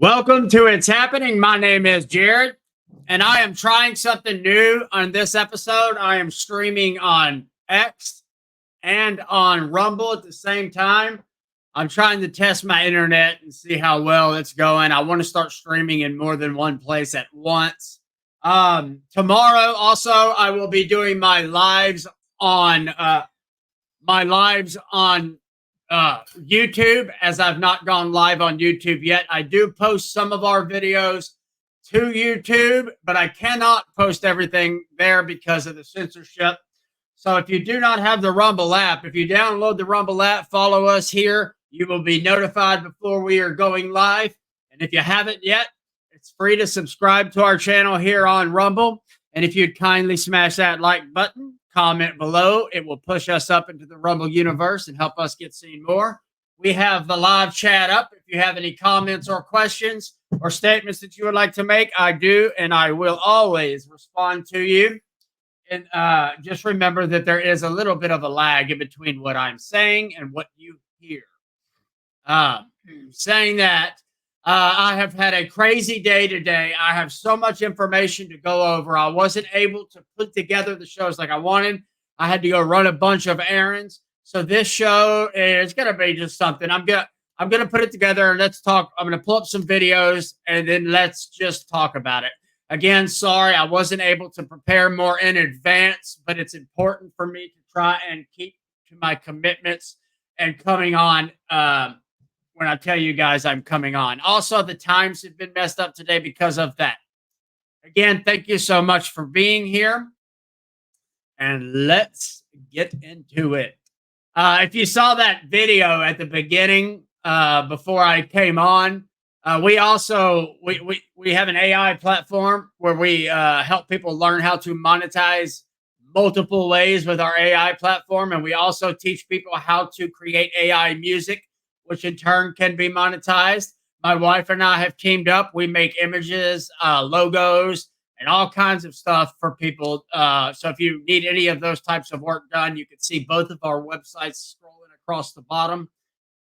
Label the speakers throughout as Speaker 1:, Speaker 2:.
Speaker 1: Welcome to It's Happening. My name is Jared, and I am trying something new on this episode. I am streaming on X and on Rumble at the same time. I'm trying to test my internet and see how well it's going. I want to start streaming in more than one place at once. Tomorrow, also, I will be doing my lives on YouTube, as I've not gone live on YouTube yet. I do post some of our videos to YouTube, but I cannot post everything there because of the censorship. So if you do not have the Rumble app, if you download the Rumble app, follow us here. You will be notified before we are going live. And if you haven't yet, it's free to subscribe to our channel here on Rumble. And if you'd kindly smash that like button, comment below. It will push us up into the Rumble universe and help us get seen more. We have the live chat up. If you have any comments or questions or statements that you would like to make, I do, and I will always respond to you. And just remember that there is a little bit of a lag in between what I'm saying and what you hear. Saying that, I have had a crazy day today. I have so much information to go over. I wasn't able to put together the shows like I wanted. I had to go run a bunch of errands. So this show is going to be just something. I'm gonna put it together and let's talk. I'm going to pull up some videos and then let's just talk about it. Again, sorry, I wasn't able to prepare more in advance, but it's important for me to try and keep to my commitments and coming on when I tell you guys I'm coming on. Also, the times have been messed up today because of that. Again, thank you so much for being here. And let's get into it. If you saw that video at the beginning before I came on, we also we have an AI platform where we help people learn how to monetize multiple ways with our AI platform. And we also teach people how to create AI music, which in turn can be monetized. My wife and I have teamed up. We make images, logos, and all kinds of stuff for people. So if you need any of those types of work done, you can see both of our websites scrolling across the bottom.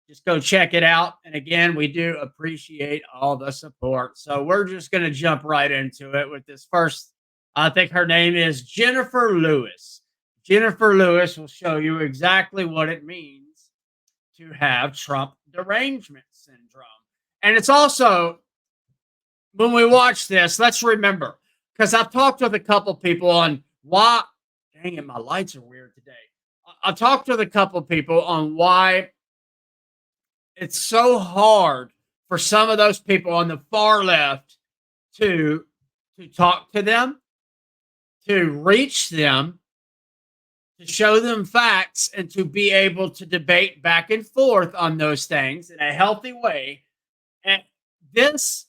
Speaker 1: Just go check it out. And again, we do appreciate all the support. So we're just going to jump right into it with this first. I think her name is Jennifer Lewis. Jennifer Lewis will show you exactly what it means to have Trump derangement syndrome. And it's also, when we watch this, let's remember, because I've talked with a couple people on why, dang it, my lights are weird today. I've talked with a couple people on why it's so hard for some of those people on the far left to talk to them, to reach them, to show them facts, and to be able to debate back and forth on those things in a healthy way. And this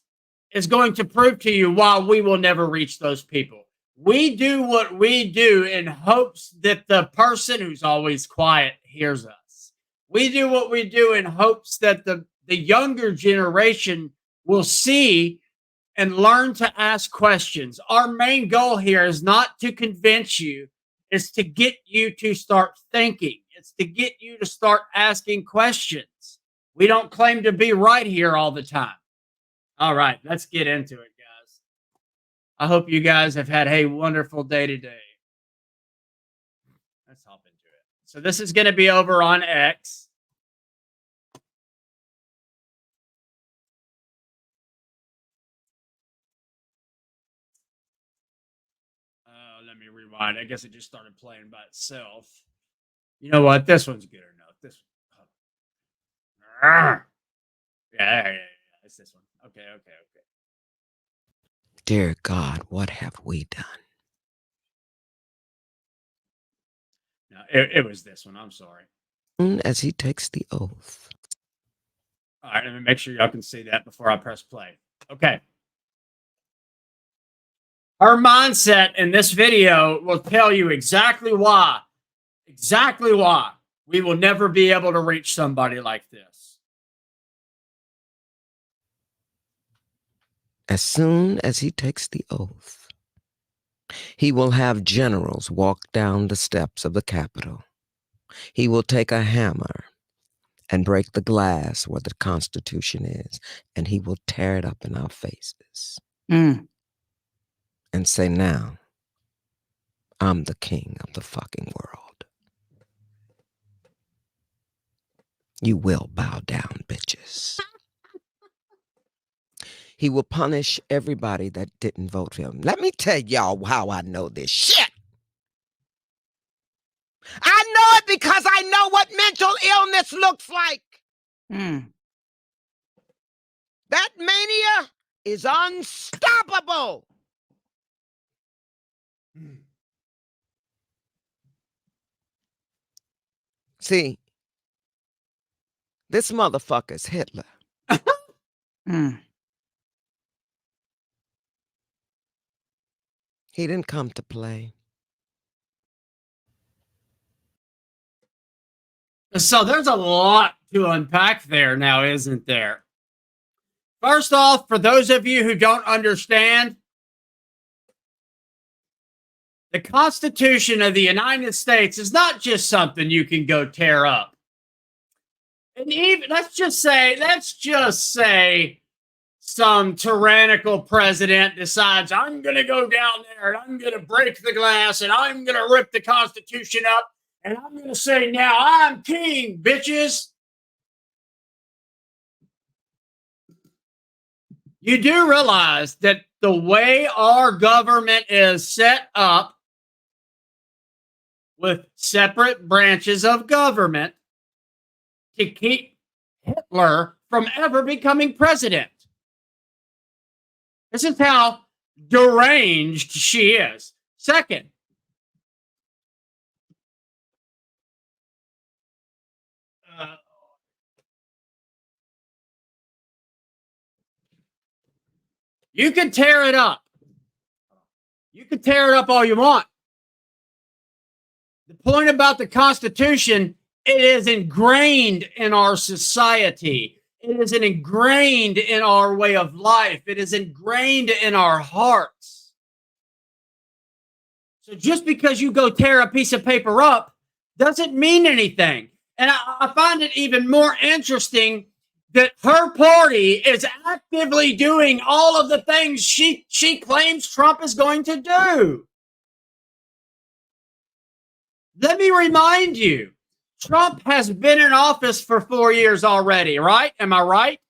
Speaker 1: is going to prove to you why we will never reach those people. We do what we do in hopes that the person who's always quiet hears us. We do what we do in hopes that the younger generation will see and learn to ask questions. Our main goal here is not to convince you. It's to get you to start thinking. It's to get you to start asking questions. We don't claim to be right here all the time. All right, let's get into it, guys. I hope you guys have had a wonderful day today. Let's hop into it. So this is going to be over on X. Let me rewind. I guess it just started playing by itself. You know what? This one's good enough. This one. Yeah. It's this one. Okay.
Speaker 2: Dear God, what have we done?
Speaker 1: No, it was this one. I'm sorry.
Speaker 2: As he takes the oath.
Speaker 1: All right, let me make sure y'all can see that before I press play. Okay. Her mindset in this video will tell you exactly why we will never be able to reach somebody like this.
Speaker 2: As soon as he takes the oath, he will have generals walk down the steps of the Capitol. He will take a hammer and break the glass where the Constitution is, and he will tear it up in our faces and say, now, I'm the king of the fucking world. You will bow down, bitches. He will punish everybody that didn't vote for him. Let me tell y'all how I know this shit. I know it because I know what mental illness looks like. That mania is unstoppable. See, this motherfucker's Hitler. He didn't come to play.
Speaker 1: So there's a lot to unpack there now, isn't there? First off, for those of you who don't understand, the Constitution of the United States is not just something you can go tear up. And even let's just say some tyrannical president decides, I'm going to go down there and I'm going to break the glass and I'm going to rip the Constitution up and I'm going to say, now I'm king, bitches. You do realize that the way our government is set up with separate branches of government to keep Hitler from ever becoming president. This is how deranged she is. Second, you can tear it up. You can tear it up all you want. The point about the Constitution, it is ingrained in our society. It is ingrained in our way of life. It is ingrained in our hearts. So just because you go tear a piece of paper up doesn't mean anything. And I find it even more interesting that her party is actively doing all of the things she claims Trump is going to do. Let me remind you, Trump has been in office for 4 years already, right? Am I right?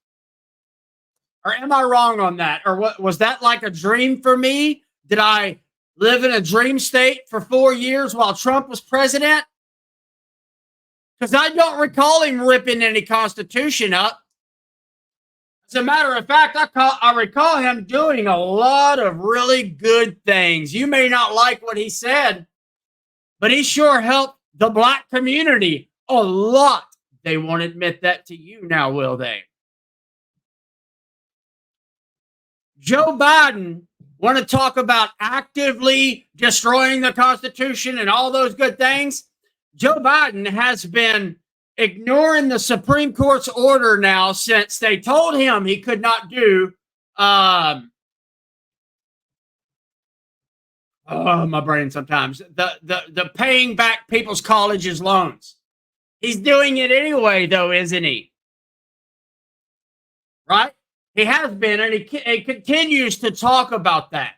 Speaker 1: Or am I wrong on that? Or what was that like a dream for me? Did I live in a dream state for 4 years while Trump was president? Because I don't recall him ripping any Constitution up. As a matter of fact, I recall him doing a lot of really good things. You may not like what he said, but he sure helped the black community a lot. They won't admit that to you now, will they? Joe Biden want to talk about actively destroying the Constitution and all those good things. Joe Biden has been ignoring the Supreme Court's order now since they told him he could not do my brain sometimes. The paying back people's colleges loans. He's doing it anyway, though, isn't he? Right? He has been, and he continues to talk about that.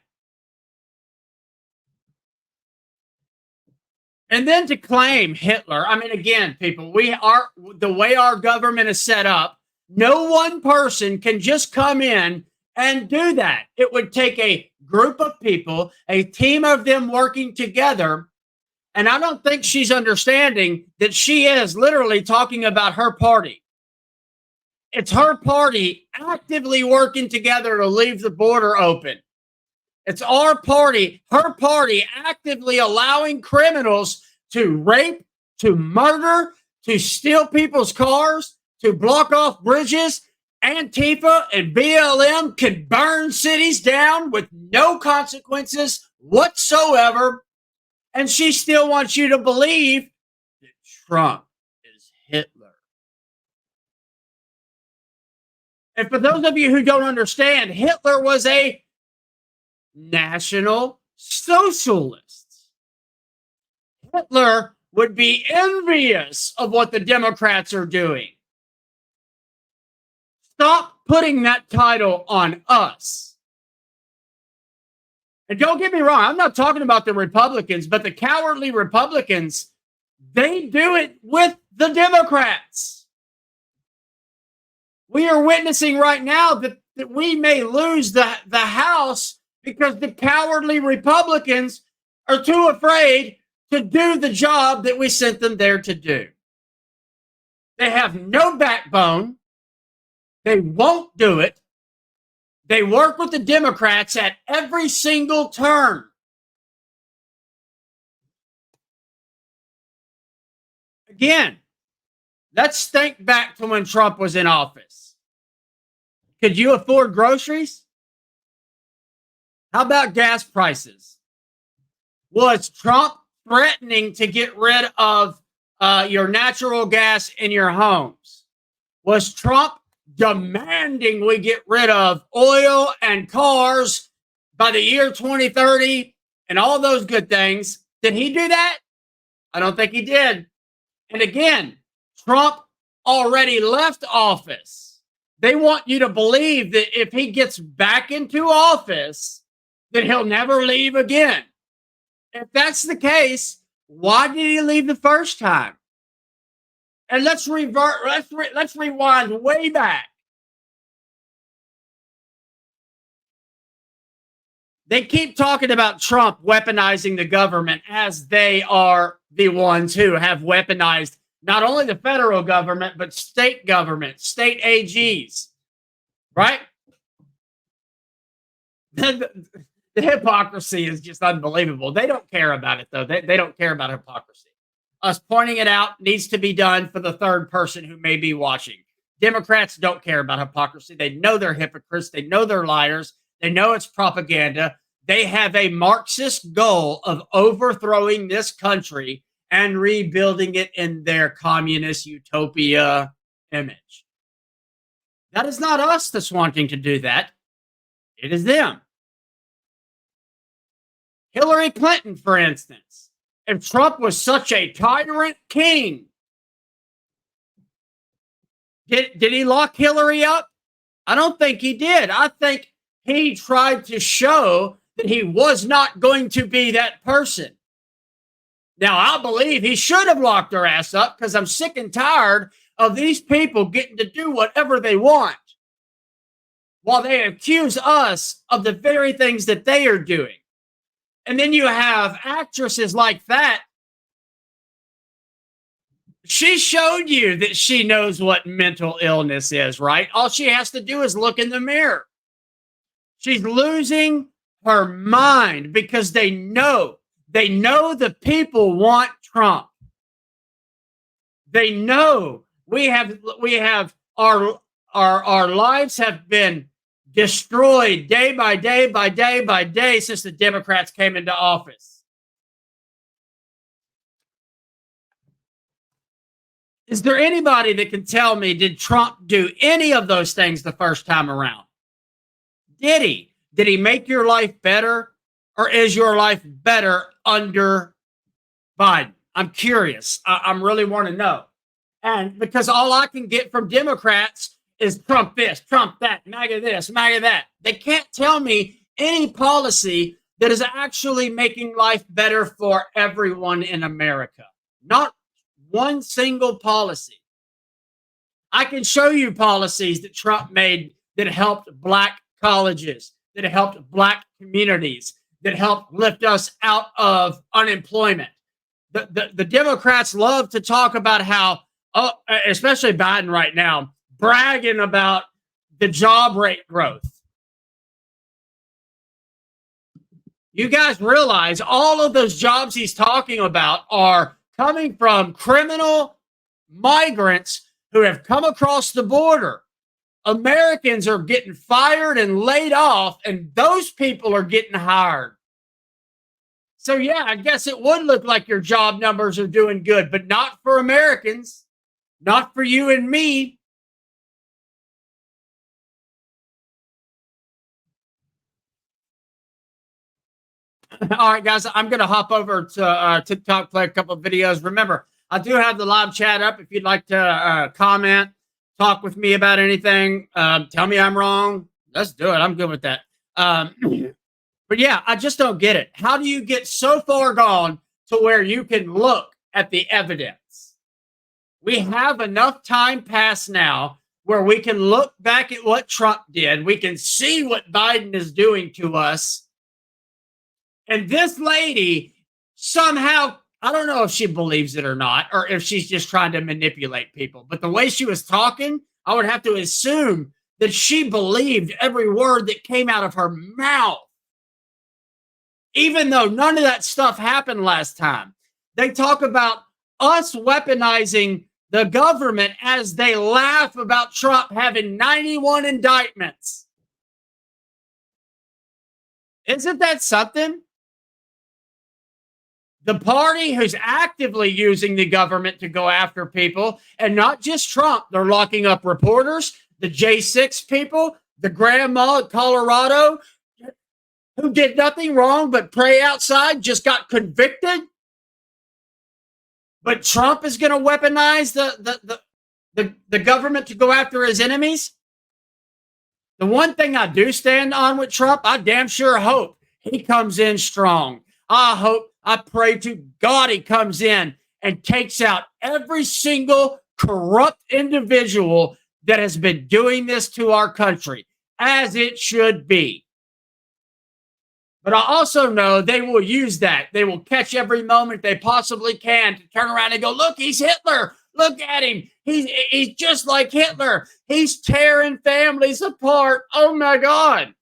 Speaker 1: And then to claim Hitler, I mean, again, people, the way our government is set up, no one person can just come in and do that. It would take a group of people, a team of them working together. And I don't think she's understanding that she is literally talking about her party. It's her party actively working together to leave the border open. It's our party, her party, actively allowing criminals to rape, to murder, to steal people's cars, to block off bridges. Antifa and BLM can burn cities down with no consequences whatsoever. And she still wants you to believe that Trump is Hitler. And for those of you who don't understand, Hitler was a National Socialist. Hitler would be envious of what the Democrats are doing. Stop putting that title on us. And don't get me wrong, I'm not talking about the Republicans, but the cowardly Republicans, they do it with the Democrats. We are witnessing right now that we may lose the House because the cowardly Republicans are too afraid to do the job that we sent them there to do. They have no backbone. They won't do it. They work with the Democrats at every single turn. Again, let's think back to when Trump was in office. Could you afford groceries? How about gas prices? Was Trump threatening to get rid of your natural gas in your homes? Was Trump demanding we get rid of oil and cars by the year 2030 and all those good things? Did he do that? I don't think he did. And again, Trump already left office. They want you to believe that if he gets back into office, that he'll never leave again. If that's the case, why did he leave the first time? And let's rewind way back. They keep talking about Trump weaponizing the government as they are the ones who have weaponized not only the federal government, but state government, state AGs, right? The hypocrisy is just unbelievable. They don't care about it, though. They don't care about hypocrisy. Us pointing it out needs to be done for the third person who may be watching. Democrats don't care about hypocrisy. They know they're hypocrites. They know they're liars. They know it's propaganda. They have a Marxist goal of overthrowing this country and rebuilding it in their communist utopia image. That is not us that's wanting to do that. It is them. Hillary Clinton, for instance. If Trump was such a tyrant king, did he lock Hillary up? I don't think he did. I think he tried to show that he was not going to be that person. Now, I believe he should have locked her ass up because I'm sick and tired of these people getting to do whatever they want while they accuse us of the very things that they are doing. And then you have actresses like that. She showed you that she knows what mental illness is, right? All she has to do is look in the mirror. She's losing her mind because they know the people want Trump. They know we have our lives have been destroyed day by day by day by day since the Democrats came into office. Is there anybody that can tell me, did Trump do any of those things the first time around? Did he? Did he make your life better? Or is your life better under Biden? I'm curious. I really want to know. And because all I can get from Democrats is Trump this, Trump that, MAGA this, MAGA that. They can't tell me any policy that is actually making life better for everyone in America. Not one single policy. I can show you policies that Trump made that helped Black colleges, that helped Black communities, that helped lift us out of unemployment. The Democrats love to talk about how, especially Biden right now, bragging about the job rate growth. You guys realize all of those jobs he's talking about are coming from criminal migrants who have come across the border. Americans are getting fired and laid off, and those people are getting hired. So, yeah, I guess it would look like your job numbers are doing good, but not for Americans, not for you and me. All right, guys, I'm going to hop over to TikTok, play a couple of videos. Remember, I do have the live chat up if you'd like to comment, talk with me about anything. Tell me I'm wrong. Let's do it. I'm good with that. But yeah, I just don't get it. How do you get so far gone to where you can look at the evidence? We have enough time passed now where we can look back at what Trump did. We can see what Biden is doing to us. And this lady somehow, I don't know if she believes it or not, or if she's just trying to manipulate people. But the way she was talking, I would have to assume that she believed every word that came out of her mouth. Even though none of that stuff happened last time. They talk about us weaponizing the government as they laugh about Trump having 91 indictments. Isn't that something? The party who's actively using the government to go after people, and not just Trump, they're locking up reporters, the J6 people, the grandma in Colorado who did nothing wrong but pray outside, just got convicted. But Trump is going to weaponize the government to go after his enemies. The one thing I do stand on with Trump, I damn sure hope he comes in strong. I pray to God he comes in and takes out every single corrupt individual that has been doing this to our country, as it should be. But I also know they will use that. They will catch every moment they possibly can to turn around and go, look, he's Hitler. Look at him. He's just like Hitler. He's tearing families apart. Oh, my God.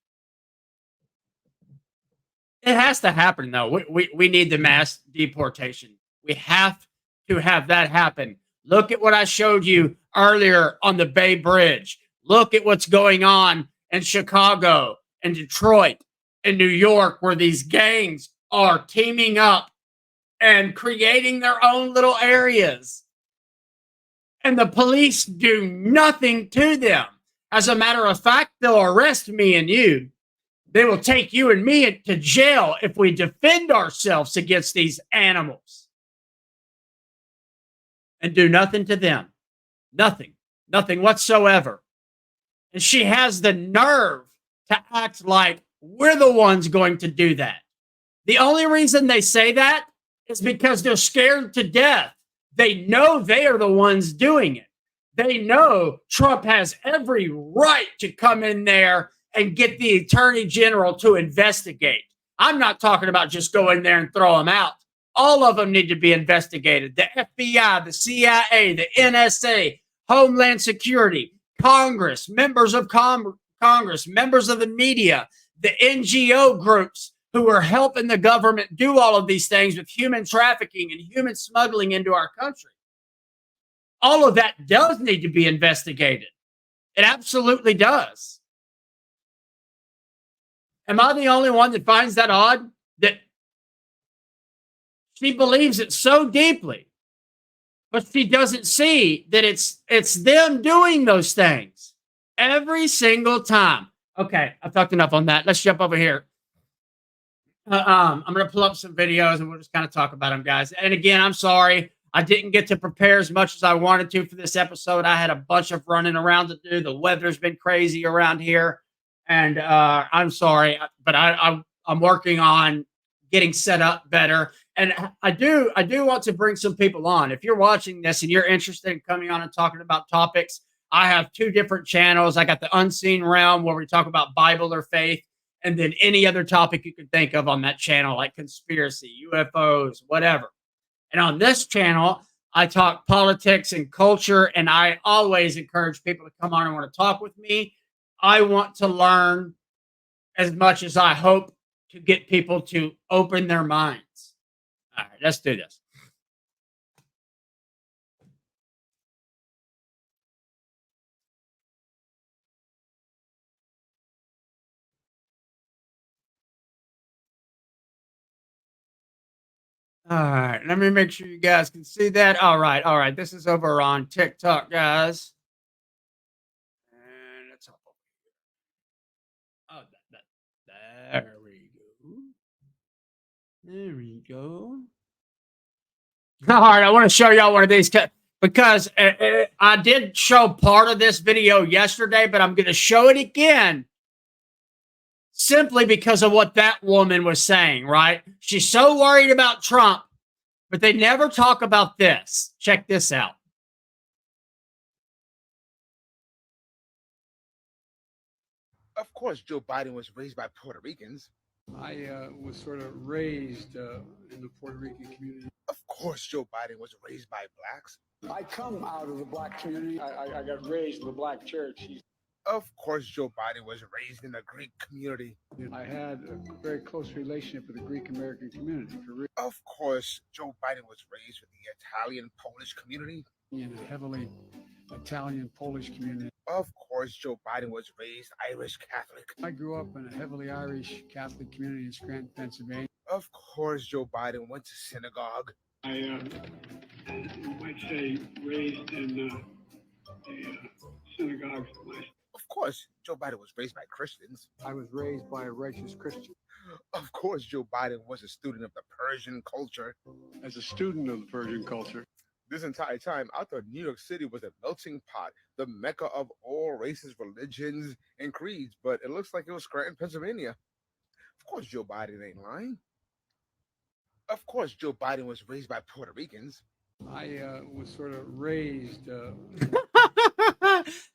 Speaker 1: It has to happen, though. We need the mass deportation. We have to have that happen. Look at what I showed you earlier on the Bay Bridge. Look at what's going on in Chicago and Detroit. In New York, where these gangs are teaming up and creating their own little areas. And the police do nothing to them. As a matter of fact, they'll arrest me and you. They will take you and me to jail if we defend ourselves against these animals. And do nothing to them. Nothing. Nothing whatsoever. And she has the nerve to act like we're the ones going to do that. The only reason they say that is because they're scared to death. They know they are the ones doing it. They know Trump has every right to come in there and get the attorney general to investigate. I'm not talking about just go in there and throw them out. All of them need to be investigated. The FBI, the CIA, the NSA, Homeland Security, Congress, members of Congress, members of the media, the NGO groups who are helping the government do all of these things with human trafficking and human smuggling into our country. All of that does need to be investigated. It absolutely does. Am I the only one that finds that odd? That she believes it so deeply, but she doesn't see that it's them doing those things every single time. Okay, I've talked enough on that. Let's jump over here. I'm going to pull up some videos and we'll just kind of talk about them, guys. And again, I'm sorry. I didn't get to prepare as much as I wanted to for this episode. I had a bunch of running around to do. The weather's been crazy around here. And I'm sorry, but I'm working on getting set up better. And I do want to bring some people on. If you're watching this and you're interested in coming on and talking about topics, I have two different channels. I got the Unseen Realm, where we talk about Bible or faith, and then any other topic you can think of on that channel, like conspiracy, UFOs, whatever. And on this channel, I talk politics and culture, and I always encourage people to come on and want to talk with me. I want to learn as much as I hope to get people to open their minds. All right, let's do this. All right, let me make sure you guys can see that. All right. This is over on TikTok, guys. And let's hop over here. Oh, there we go. There we go. All right, I want to show y'all one of these. because I did show part of this video yesterday, but I'm going to show it again simply because of what that woman was saying, right? She's so worried about Trump, but they never talk about this. Check this out.
Speaker 3: Of course, Joe Biden was raised by Puerto Ricans.
Speaker 4: I was sort of raised in the Puerto Rican community.
Speaker 3: Of course, Joe Biden was raised by blacks.
Speaker 4: I come out of the black community. I got raised in the black church.
Speaker 3: Of course, Joe Biden was raised in the Greek community.
Speaker 4: I had a very close relationship with the Greek American community.
Speaker 3: Of course, Joe Biden was raised with the Italian Polish community.
Speaker 4: In a heavily Italian Polish community.
Speaker 3: Of course, Joe Biden was raised Irish Catholic.
Speaker 4: I grew up in a heavily Irish Catholic community in Scranton, Pennsylvania.
Speaker 3: Of course, Joe Biden went to synagogue.
Speaker 4: I might say raised in a synagogue.
Speaker 3: Of course, Joe Biden was raised by Christians.
Speaker 4: I was raised by a righteous Christian.
Speaker 3: Of course, Joe Biden was a student of the Persian culture.
Speaker 4: As a student of the Persian culture.
Speaker 3: This entire time, I thought New York City was a melting pot, the mecca of all races, religions, and creeds, but it looks like it was Scranton, Pennsylvania. Of course, Joe Biden ain't lying. Of course, Joe Biden was raised by Puerto Ricans.
Speaker 4: I was sort of raised.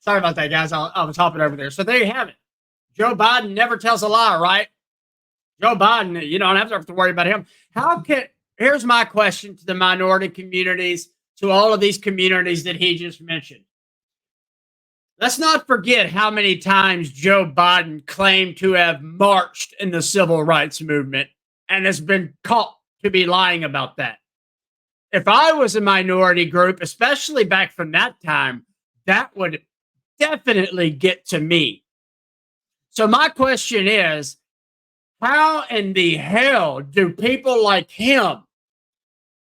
Speaker 1: Sorry about that, guys. I was hopping over there. So there you have it. Joe Biden never tells a lie, right? Joe Biden, you don't have to worry about him. Here's my question to the minority communities, to all of these communities that he just mentioned. Let's not forget how many times Joe Biden claimed to have marched in the civil rights movement and has been caught to be lying about that. If I was a minority group, especially back from that time, that would definitely get to me. So my question is, how in the hell do people like him,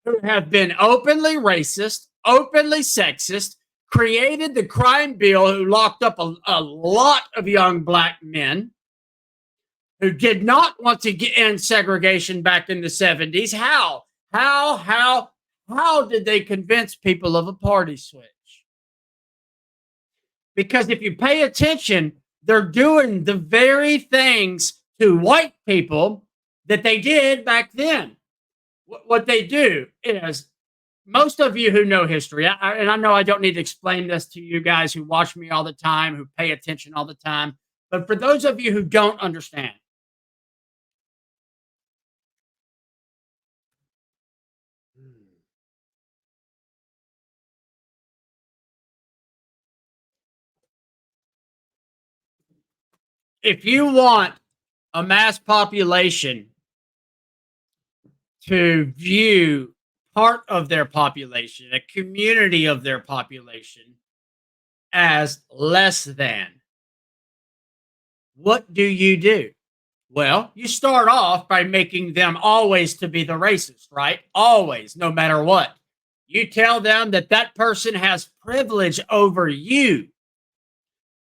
Speaker 1: who have been openly racist, openly sexist, created the crime bill, who locked up a lot of young black men, who did not want to get in segregation back in the 70s, how did they convince people of a party switch? Because if you pay attention, they're doing the very things to white people that they did back then. What they do is, most of you who know history, and I know I don't need to explain this to you guys who watch me all the time, who pay attention all the time, but for those of you who don't understand, if you want a mass population to view part of their population, a community of their population, as less than, what do? Well, you start off by making them always to be the racist, right? Always, no matter what. You tell them that that person has privilege over you.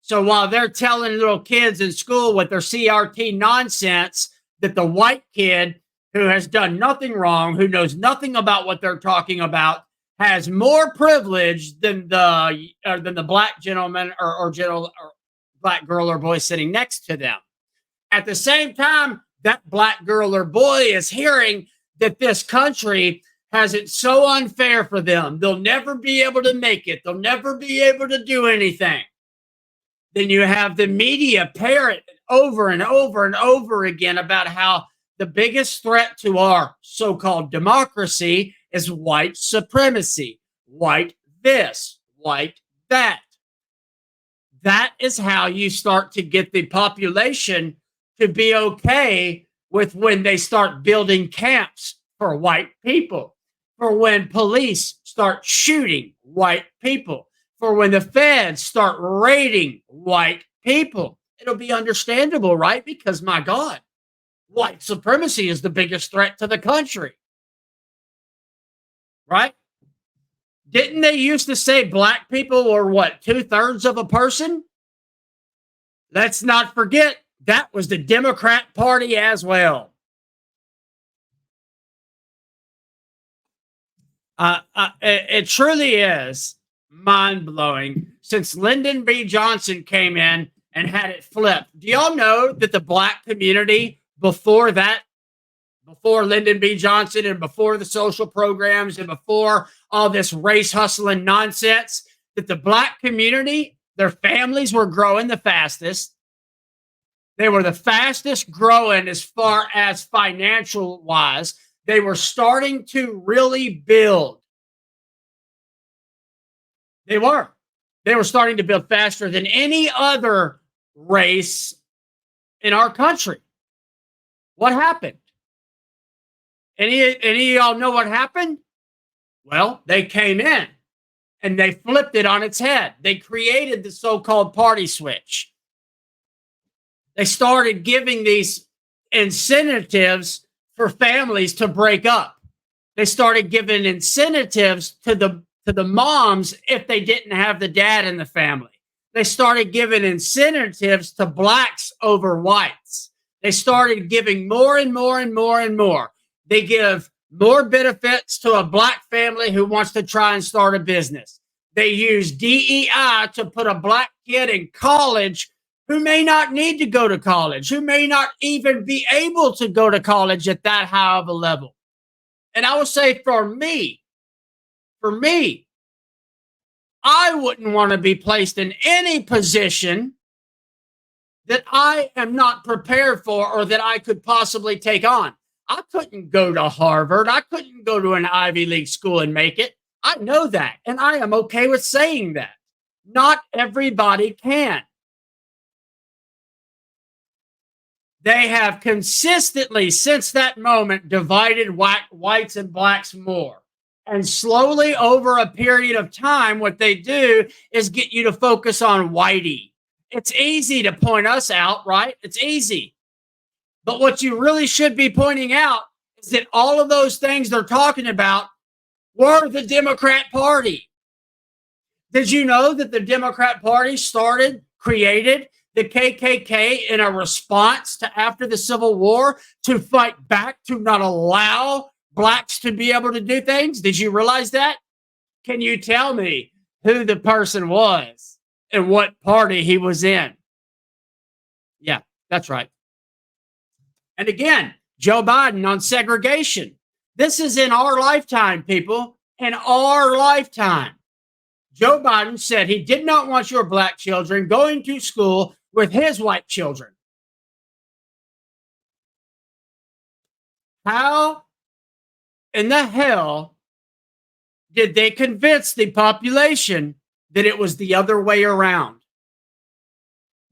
Speaker 1: So while they're telling little kids in school with their CRT nonsense that the white kid who has done nothing wrong, who knows nothing about what they're talking about, has more privilege than the black gentleman or black girl or boy sitting next to them. At the same time, that black girl or boy is hearing that this country has it so unfair for them. They'll never be able to make it. They'll never be able to do anything. Then you have the media parrot over and over and over again about how the biggest threat to our so-called democracy is white supremacy, white this, white that. That is how you start to get the population to be okay with when they start building camps for white people, for when police start shooting white people, for when the feds start raiding white people. It'll be understandable, right? Because, my God, white supremacy is the biggest threat to the country. Right? Didn't they used to say black people were what, 2/3 of a person? Let's not forget that was the Democrat Party as well. It truly is mind blowing since Lyndon B. Johnson came in and had it flipped. Do y'all know that the black community before that, before Lyndon B. Johnson and before the social programs and before all this race hustling nonsense, that the black community, their families were growing the fastest. They were the fastest growing as far as financial wise. They were starting to really build. They were. They were starting to build faster than any other race in our country. What happened? Any of y'all know what happened? Well, they came in and they flipped it on its head. They created the so-called party switch. They started giving these incentives for families to break up. They started giving incentives to the moms if they didn't have the dad in the family. They started giving incentives to blacks over whites. They started giving more and more and more and more. They give more benefits to a black family who wants to try and start a business. They use DEI to put a black kid in college who may not need to go to college, who may not even be able to go to college at that high of a level. And I will say for me, I wouldn't want to be placed in any position that I am not prepared for or that I could possibly take on. I couldn't go to Harvard. I couldn't go to an Ivy League school and make it. I know that, and I am okay with saying that. Not everybody can. They have consistently, since that moment, divided whites and blacks more. And slowly over a period of time, what they do is get you to focus on whitey. It's easy to point us out, right? It's easy. But what you really should be pointing out is that all of those things they're talking about were the Democrat Party. Did you know that the Democrat Party created the KKK in a response to after the Civil War to fight back, to not allow blacks to be able to do things? Did you realize that? Can you tell me who the person was and what party he was in? Yeah, that's right. And again, Joe Biden on segregation. This is in our lifetime, people, in our lifetime. Joe Biden said he did not want your black children going to school with his white children. How in the hell did they convince the population that it was the other way around?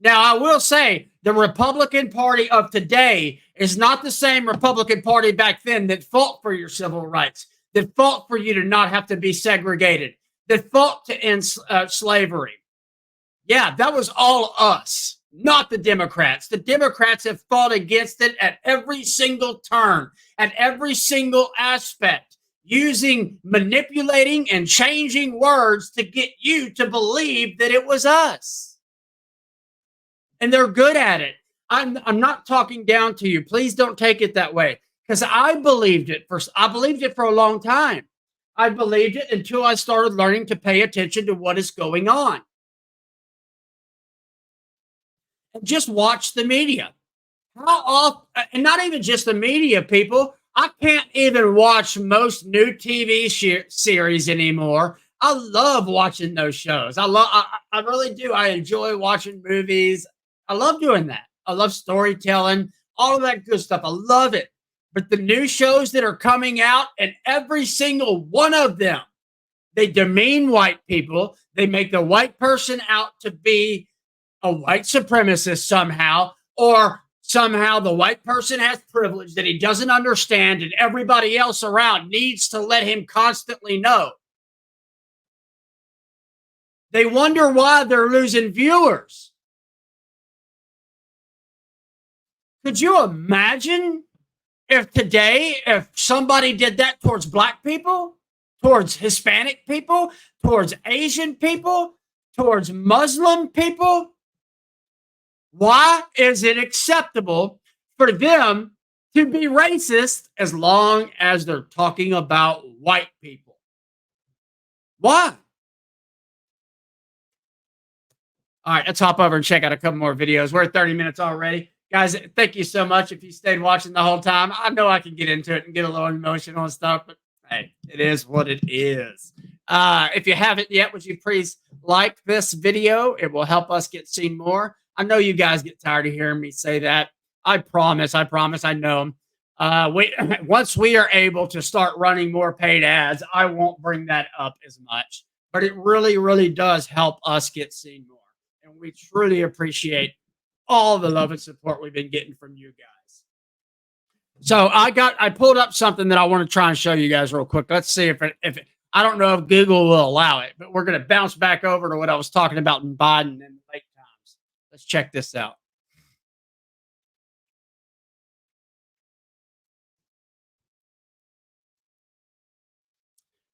Speaker 1: Now, I will say the Republican Party of today is not the same Republican Party back then that fought for your civil rights, that fought for you to not have to be segregated, that fought to end slavery. Yeah, that was all us, not the Democrats. The Democrats have fought against it at every single turn, at every single aspect, manipulating and changing words to get you to believe that it was us. And they're good at it. I'm not talking down to you. Please don't take it that way, because I believed it for a long time. I believed it until I started learning to pay attention to what is going on. And just watch the media. How often, and not even just the media, people. I can't even watch most new TV series anymore. I love watching those shows. I really do. I enjoy watching movies. I love doing that. I love storytelling, all of that good stuff. I love it. But the new shows that are coming out, and every single one of them, they demean white people. They make the white person out to be a white supremacist somehow, or somehow the white person has privilege that he doesn't understand, and everybody else around needs to let him constantly know. They wonder why they're losing viewers. Could you imagine if somebody did that towards black people, towards Hispanic people, towards Asian people, towards Muslim people? Why is it acceptable for them to be racist as long as they're talking about white people? Why? All right, let's hop over and check out a couple more videos. We're at 30 minutes already. Guys, thank you so much if you stayed watching the whole time. I know I can get into it and get a little emotional and stuff, but hey, it is what it is. If you haven't yet, would you please like this video? It will help us get seen more. I know you guys get tired of hearing me say that. I promise, I know. Once we are able to start running more paid ads, I won't bring that up as much. But it really, really does help us get seen more. And we truly appreciate all the love and support we've been getting from you guys. So I pulled up something that I want to try and show you guys real quick. Let's see if I don't know if Google will allow it, but we're going to bounce back over to what I was talking about in Biden in the late times. Let's check this out.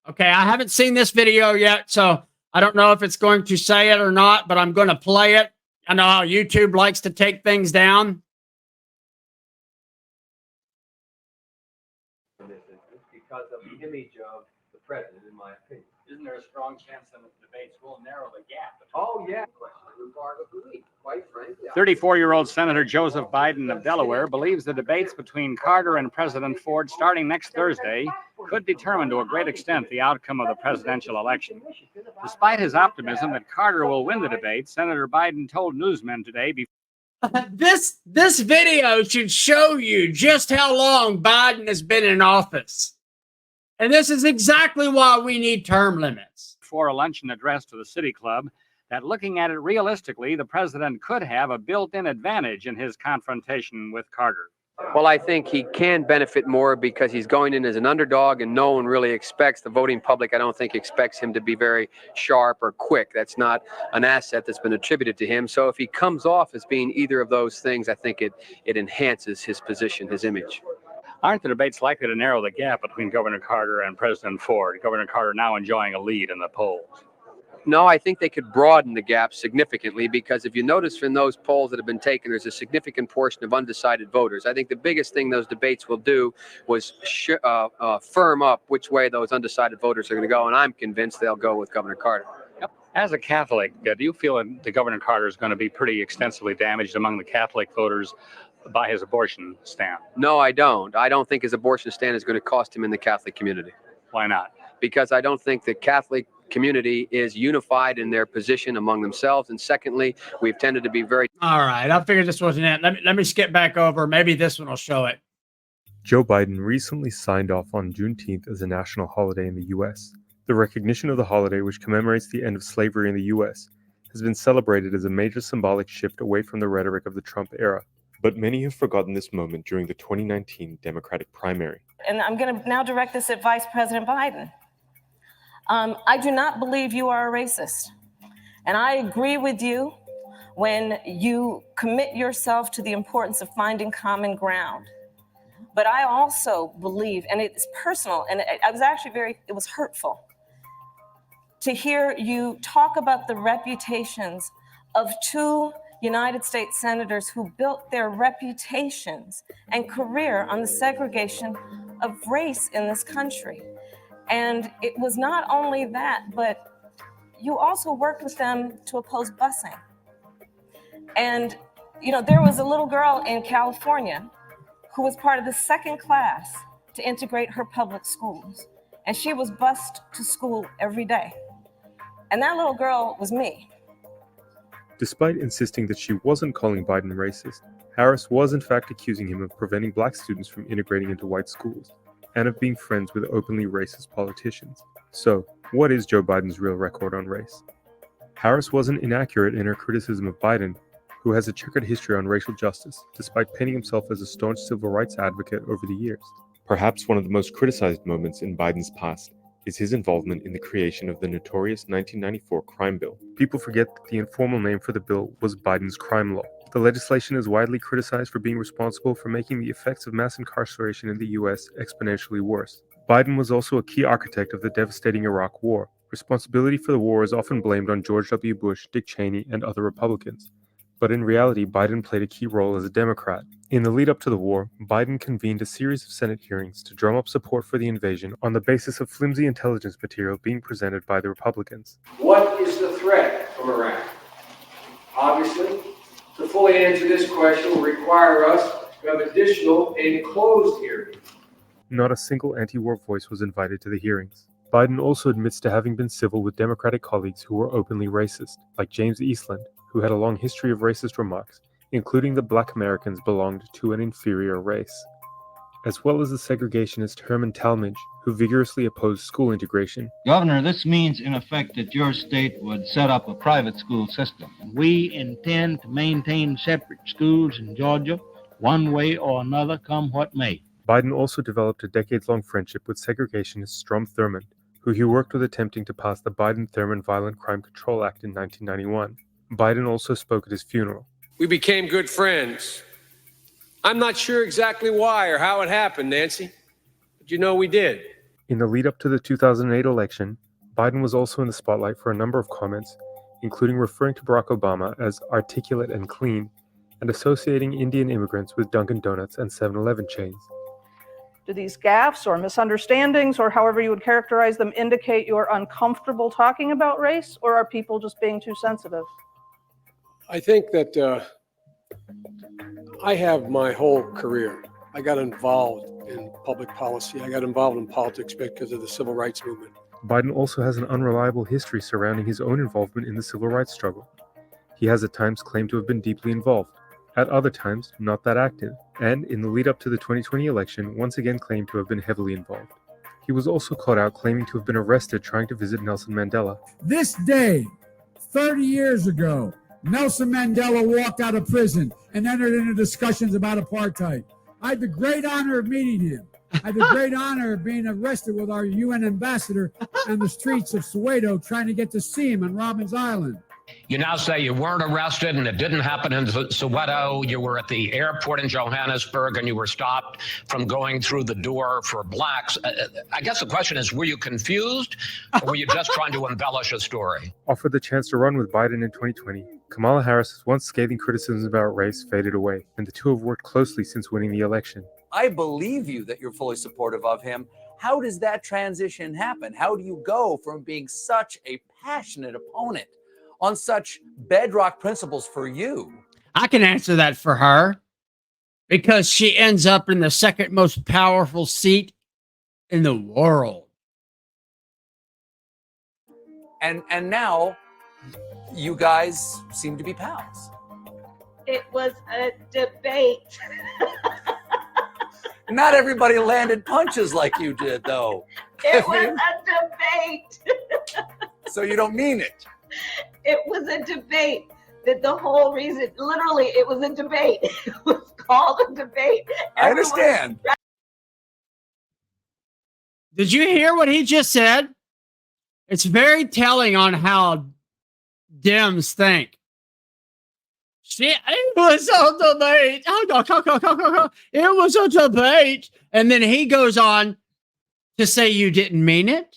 Speaker 1: Okay, I haven't seen this video yet, so I don't know if it's going to say it or not, but I'm going to play it. I know how YouTube likes to take things down.
Speaker 5: Because of the image of the president, in my opinion.
Speaker 6: Isn't there a strong chance that the debates will narrow the gap?
Speaker 5: Oh, yeah. Quite frankly.
Speaker 6: 34-year-old Senator Joseph Biden of Delaware believes the debates between Carter and President Ford starting next Thursday could determine to a great extent the outcome of the presidential election. Despite his optimism that Carter will win the debate, Senator Biden told newsmen today
Speaker 1: This video should show you just how long Biden has been in office. And this is exactly why we need term limits.
Speaker 6: before a luncheon address to the City Club that looking at it realistically, the president could have a built-in advantage in his confrontation with Carter.
Speaker 5: Well, I think he can benefit more because he's going in as an underdog and no one really expects, the voting public, I don't think expects him to be very sharp or quick. That's not an asset that's been attributed to him. So if he comes off as being either of those things, I think it enhances his position, his image.
Speaker 6: Aren't the debates likely to narrow the gap between Governor Carter and President Ford? Governor Carter now enjoying a lead in the polls.
Speaker 5: No, I think they could broaden the gap significantly because if you notice from those polls that have been taken, there's a significant portion of undecided voters. I think the biggest thing those debates will do was firm up which way those undecided voters are going to go, and I'm convinced they'll go with Governor Carter.
Speaker 6: Yep. As a Catholic, do you feel that the Governor Carter is going to be pretty extensively damaged among the Catholic voters by his abortion stand?
Speaker 5: No, I don't. I don't think his abortion stand is going to cost him in the Catholic community.
Speaker 6: Why not?
Speaker 5: Because I don't think the Catholic community is unified in their position among themselves. And secondly, we've tended to be very...
Speaker 1: All right, I figured this wasn't it. Let me skip back over. Maybe this one will show it.
Speaker 7: Joe Biden recently signed off on Juneteenth as a national holiday in the U.S. The recognition of the holiday, which commemorates the end of slavery in the U.S., has been celebrated as a major symbolic shift away from the rhetoric of the Trump era. But many have forgotten this moment during the 2019 Democratic primary.
Speaker 8: And I'm going to now direct this at Vice President Biden. I do not believe you are a racist. And I agree with you when you commit yourself to the importance of finding common ground. But I also believe, and it's personal, and I was actually it was hurtful to hear you talk about the reputations of two United States senators who built their reputations and career on the segregation of race in this country. And it was not only that, but you also worked with them to oppose busing. And, you know, there was a little girl in California who was part of the second class to integrate her public schools. And she was bused to school every day. And that little girl was me.
Speaker 7: Despite insisting that she wasn't calling Biden racist, Harris was in fact accusing him of preventing black students from integrating into white schools, and of being friends with openly racist politicians. So, what is Joe Biden's real record on race? Harris wasn't inaccurate in her criticism of Biden, who has a checkered history on racial justice, despite painting himself as a staunch civil rights advocate over the years. Perhaps one of the most criticized moments in Biden's past is his involvement in the creation of the notorious 1994 crime bill. People forget that the informal name for the bill was Biden's crime law. The legislation is widely criticized for being responsible for making the effects of mass incarceration in the U.S. exponentially worse. Biden was also a key architect of the devastating Iraq War. Responsibility for the war is often blamed on George W. Bush, Dick Cheney, and other Republicans. But in reality, Biden played a key role as a Democrat. In the lead up to the war, Biden convened a series of Senate hearings to drum up support for the invasion on the basis of flimsy intelligence material being presented by the Republicans.
Speaker 9: What is the threat from Iraq? Obviously, to fully answer this question will require us to have additional enclosed hearings.
Speaker 7: Not a single anti-war voice was invited to the hearings. Biden also admits to having been civil with Democratic colleagues who were openly racist, like James Eastland, who had a long history of racist remarks, including that Black Americans belonged to an inferior race, as well as the segregationist Herman Talmadge, who vigorously opposed school integration.
Speaker 10: Governor, this means in effect that your state would set up a private school system. We intend to maintain separate schools in Georgia, one way or another, come what may.
Speaker 7: Biden also developed a decades-long friendship with segregationist Strom Thurmond, who he worked with attempting to pass the Biden-Thurmond Violent Crime Control Act in 1991. Biden also spoke at his funeral.
Speaker 9: We became good friends. I'm not sure exactly why or how it happened, Nancy, but you know we did.
Speaker 7: In the lead up to the 2008 election, Biden was also in the spotlight for a number of comments, including referring to Barack Obama as articulate and clean, and associating Indian immigrants with Dunkin' Donuts and 7-Eleven chains.
Speaker 11: Do these gaffes or misunderstandings, or however you would characterize them, indicate you're uncomfortable talking about race, or are people just being too sensitive?
Speaker 9: I think that I have my whole career. I got involved in public policy. I got involved in politics because of the civil rights movement.
Speaker 7: Biden also has an unreliable history surrounding his own involvement in the civil rights struggle. He has at times claimed to have been deeply involved, at other times not that active, and in the lead up to the 2020 election once again claimed to have been heavily involved. He was also caught out claiming to have been arrested trying to visit Nelson Mandela.
Speaker 12: This day, 30 years ago, Nelson Mandela walked out of prison and entered into discussions about apartheid. I had the great honor of meeting him. I had the great honor of being arrested with our UN ambassador on the streets of Soweto trying to get to see him on Robbins Island.
Speaker 13: You now say you weren't arrested and it didn't happen in Soweto. You were at the airport in Johannesburg and you were stopped from going through the door for blacks. I guess the question is, were you confused or were you just trying to embellish a story?
Speaker 7: Offered the chance to run with Biden in 2020, Kamala Harris's once scathing criticisms about race faded away, and the two have worked closely since winning the election.
Speaker 14: I believe you that you're fully supportive of him. How does that transition happen? How do you go from being such a passionate opponent on such bedrock principles for you?
Speaker 1: I can answer that for her because she ends up in the second most powerful seat in the world.
Speaker 14: And now you guys seem to be pals.
Speaker 15: It was a debate.
Speaker 14: Not everybody landed punches like you did, though.
Speaker 15: It was a debate.
Speaker 14: So you don't mean it.
Speaker 15: It was a debate. That the whole reason, literally, it was a debate. It was called a debate.
Speaker 14: I understand.
Speaker 1: Did you hear what he just said? It's very telling on how Dems think. It was a debate. It was a debate. And then he goes on to say you didn't mean it.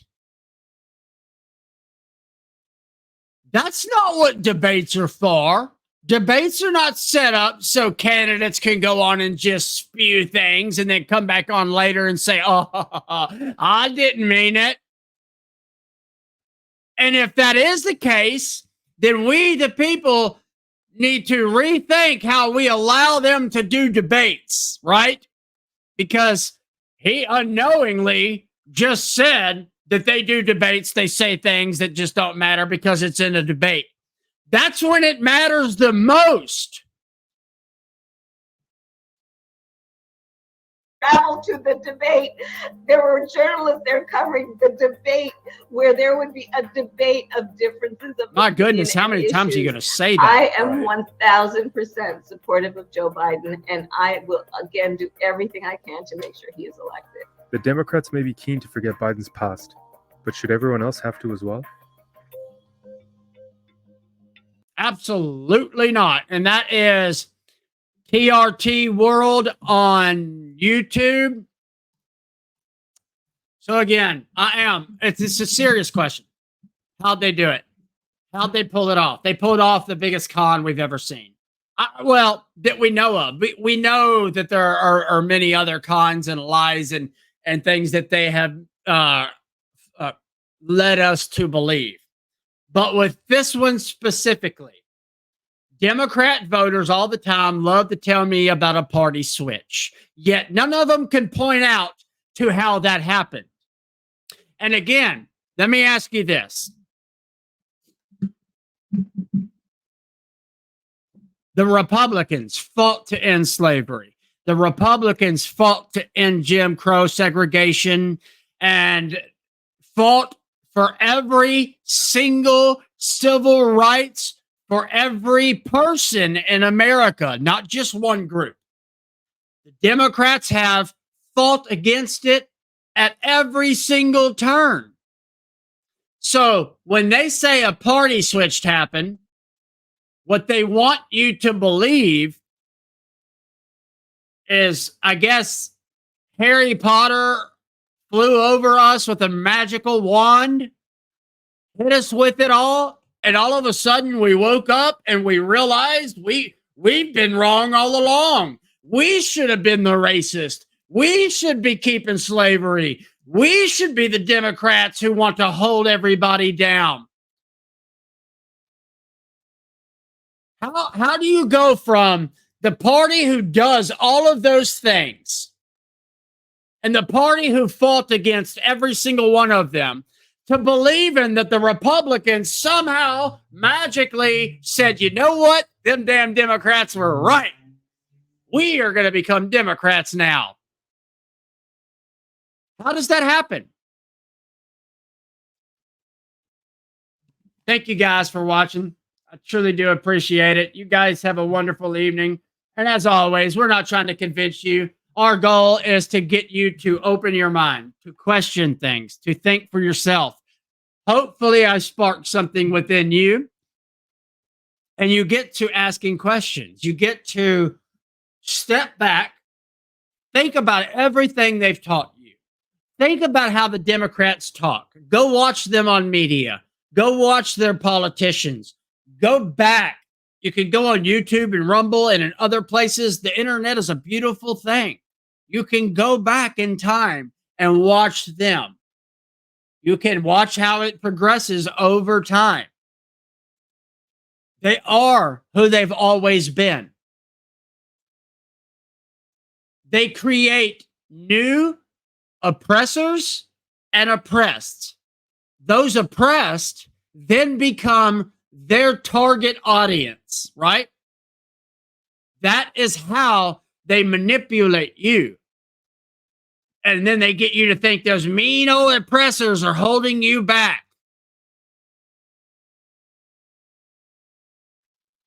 Speaker 1: That's not what debates are for. Debates are not set up so candidates can go on and just spew things and then come back on later and say, oh, I didn't mean it. And if that is the case, then we, the people, need to rethink how we allow them to do debates, right? Because he unknowingly just said that they do debates, they say things that just don't matter because it's in a debate. That's when it matters the most.
Speaker 15: Travel to the debate. There were journalists there covering the debate where there would be a debate of differences of
Speaker 1: my goodness, how many times are you going to say that?
Speaker 15: I am 1,000% supportive of Joe Biden, and I will again do everything I can to make sure he is elected.
Speaker 7: The Democrats may be keen to forget Biden's past, but should everyone else have to as well?
Speaker 1: Absolutely not. And that is TRT World on YouTube. So again, it's a serious question. How'd they do it? How'd they pull it off? They pulled off the biggest con we've ever seen. Well, that we know of. We know that there are many other cons and lies and things that they have uh, led us to believe. But with this one specifically, Democrat voters all the time love to tell me about a party switch, yet none of them can point out to how that happened. And again, let me ask you this. The Republicans fought to end slavery. The Republicans fought to end Jim Crow segregation and fought for every single civil rights for every person in America, not just one group. The Democrats have fought against it at every single turn. So when they say a party switch happened, what they want you to believe is, I guess, Harry Potter flew over us with a magical wand, hit us with it all, and all of a sudden we woke up and we realized we've been wrong all along. We should have been the racist. We should be keeping slavery. We should be the Democrats who want to hold everybody down. How do you go from the party who does all of those things and the party who fought against every single one of them to believing that the Republicans somehow magically said, you know what? Them damn Democrats were right. We are going to become Democrats now. How does that happen? Thank you guys for watching. I truly do appreciate it. You guys have a wonderful evening. And as always, we're not trying to convince you. Our goal is to get you to open your mind, to question things, to think for yourself. Hopefully, I sparked something within you. And you get to asking questions. You get to step back, think about everything they've taught you. Think about how the Democrats talk. Go watch them on media. Go watch their politicians. Go back. You can go on YouTube and Rumble and in other places. The internet is a beautiful thing. You can go back in time and watch them. You can watch how it progresses over time. They are who they've always been. They create new oppressors and oppressed. Those oppressed then become their target audience, right? That is how they manipulate you. And then they get you to think those mean old oppressors are holding you back.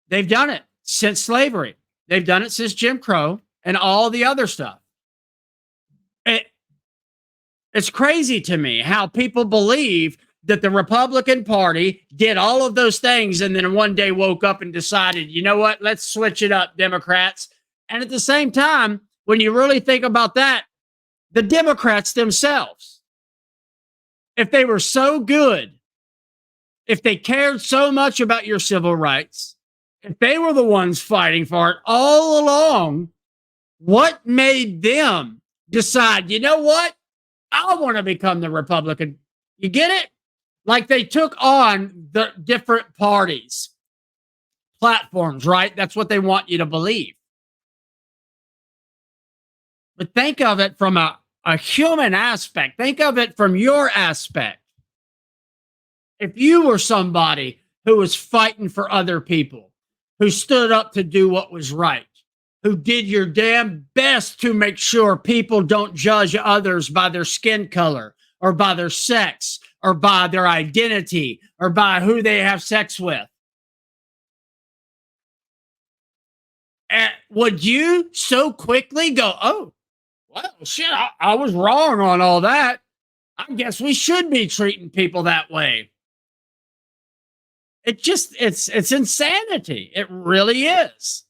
Speaker 1: They've done it since slavery. They've done it since Jim Crow and all the other stuff. It's crazy to me how people believe that the Republican Party did all of those things and then one day woke up and decided, you know what, let's switch it up, Democrats. And at the same time, when you really think about that, the Democrats themselves, if they were so good, if they cared so much about your civil rights, if they were the ones fighting for it all along, what made them decide, you know what? I want to become the Republican. You get it? Like they took on the different parties, platforms, right? That's what they want you to believe. But think of it from a human aspect. Think of it from your aspect. If you were somebody who was fighting for other people, who stood up to do what was right, who did your damn best to make sure people don't judge others by their skin color or by their sex or by their identity or by who they have sex with. And would you so quickly go, oh, well, shit, I was wrong on all that. I guess we should be treating people that way. It's insanity. It really is.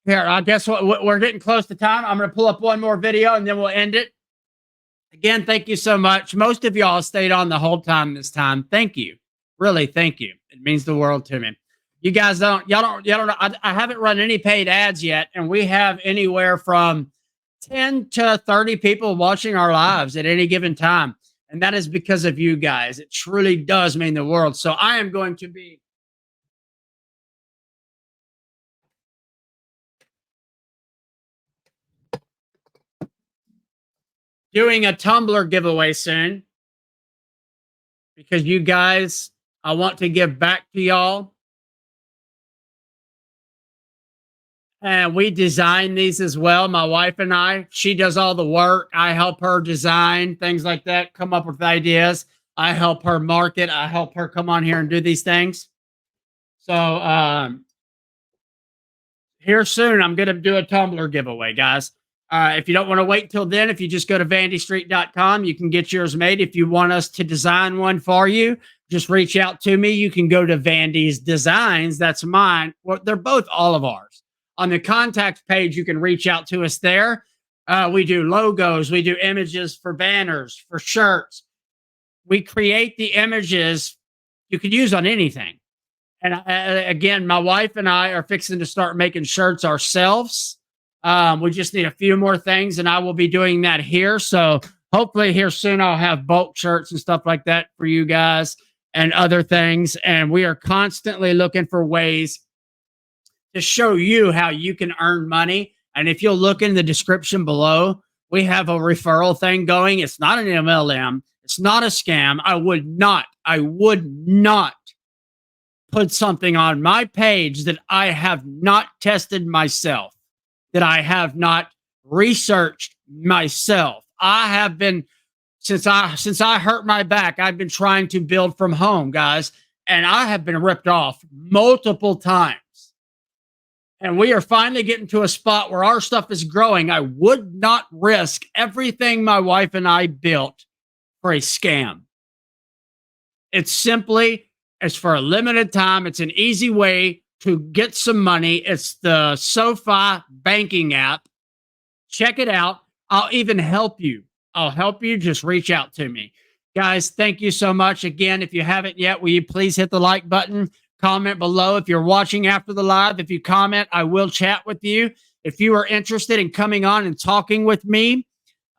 Speaker 1: Here, I guess we're getting close to time. I'm going to pull up one more video and then we'll end it. Again, thank you so much. Most of y'all stayed on the whole time this time. Thank you. Really, thank you. It means the world to me. You guys don't, y'all don't know. I haven't run any paid ads yet, and we have anywhere from 10 to 30 people watching our lives at any given time. And that is because of you guys. It truly does mean the world. So I am going to be doing a Tumblr giveaway soon because you guys, I want to give back to y'all. And we design these as well. My wife and I, she does all the work. I help her design things like that, come up with ideas. I help her market. I help her come on here and do these things. So here soon, I'm going to do a Tumblr giveaway, guys. If you don't want to wait till then, if you just go to vandystreet.com, you can get yours made. If you want us to design one for you, just reach out to me. You can go to Vandy's Designs. That's mine. Well, they're both all of ours. On the contact page, you can reach out to us there. We do logos. We do images for banners, for shirts. We create the images you could use on anything. And again, my wife and I are fixing to start making shirts ourselves. We just need a few more things, and I will be doing that here. So hopefully here soon I'll have bulk shirts and stuff like that for you guys and other things. And we are constantly looking for ways to show you how you can earn money. And if you'll look in the description below, we have a referral thing going. It's not an MLM. It's not a scam. I would not put something on my page that I have not tested myself, that I have not researched myself. I have been, since I hurt my back, I've been trying to build from home, guys, and I have been ripped off multiple times. And we are finally getting to a spot where our stuff is growing. I would not risk everything my wife and I built for a scam. It's for a limited time. It's an easy way to get some money. It's the SoFi banking app. Check it out. I'll even help you. I'll help you. Just reach out to me. Guys, thank you so much. Again, if you haven't yet, will you please hit the like button? Comment below if you're watching after the live. If you comment, I will chat with you. If you are interested in coming on and talking with me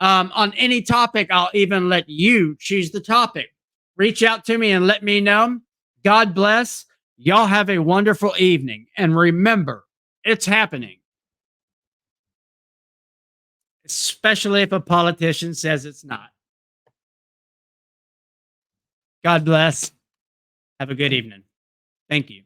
Speaker 1: on any topic, I'll even let you choose the topic. Reach out to me and let me know. God bless. Y'all have a wonderful evening. And remember, it's happening. Especially if a politician says it's not. God bless. Have a good evening. Thank you.